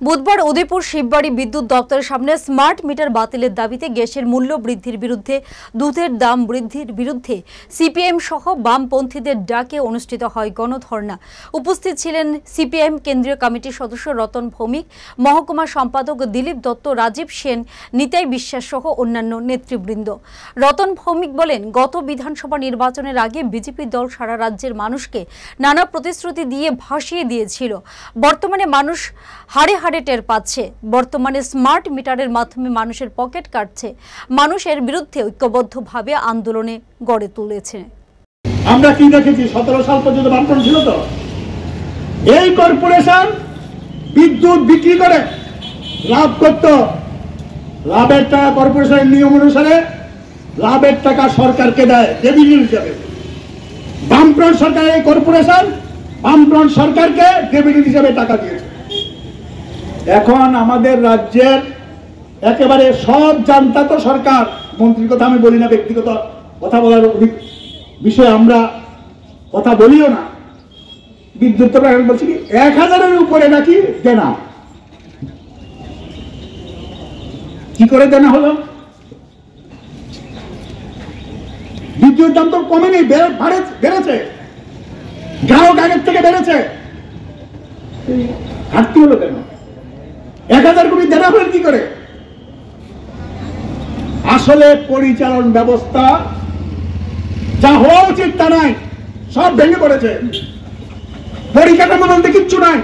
বুধবার উদয়পুর শিববাড়ি বিদ্যুৎ দপ্তরের সামনে স্মার্ট মিটার বাতিলের দাবিতে গ্যাসের মূল্য বৃদ্ধির বিরুদ্ধে, দুধের দাম বৃদ্ধির বিরুদ্ধে সিপিএম সহ বামপন্থীদের ডাকে অনুষ্ঠিত হয় গণধর্ণা। উপস্থিত ছিলেন সিপিএম কেন্দ্রীয় কমিটির সদস্য রতন ভৌমিক, মহকুমা সম্পাদক দিলীপ দত্ত, রাজীব সেন, নিতাই বিশ্বাস সহ অন্যান্য নেতৃবৃন্দ। রতন ভৌমিক বলেন, গত বিধানসভা নির্বাচনের আগে বিজেপি দল সারা রাজ্যের মানুষকে নানা প্রতিশ্রুতি দিয়ে ভাসিয়ে দিয়েছিল। বর্তমানে মানুষ হাড়ে হাড়ে টের পাচ্ছে। বর্তমানে স্মার্ট মিটারের মাধ্যমে মানুষের পকেট কাটছে। মানুষ এর বিরুদ্ধে ঐক্যবদ্ধভাবে আন্দোলনে গড়ে তুলেছে। আমরা কি দেখেছি, 17 সাল পর্যন্ত বামফ্রন্ট ছিল তো। এই কর্পোরেশন বিদ্যুৎ বিক্রি করে লাভ করত। লাভের টাকা কর্পোরেশনের নিয়ম অনুসারে লাভের টাকা সরকারকে দেয় ডিভিডেন্ড হিসাবে। বামফ্রন্ট সরকার এই কর্পোরেশন বামফ্রন্ট সরকারকে ডিভিডেন্ড হিসাবে টাকা দিয়েছে। এখন আমাদের রাজ্যের একেবারে সব জানতা তো সরকার, মন্ত্রীর কথা আমি বলি না, ব্যক্তিগত কথা বলার বিষয়ে আমরা কথা বলিও না। বিদ্যুৎ বলছি কি 1000-এর উপরে নাকি দেনা। কি করে দেনা হলো? বিদ্যুৎ দাম তো কমেনি, বেড়েছে। গ্রাহক আগের থেকে বেড়েছে। ঘাটতি হলো কেন? 1000 কোটি দেনা হলেন কি করে? আসলে পরিচালন ব্যবস্থা যা হওয়া উচিত তা নাই, সব ভেঙে পড়েছে। পরিকাঠামো বলতে কিচ্ছু নাই।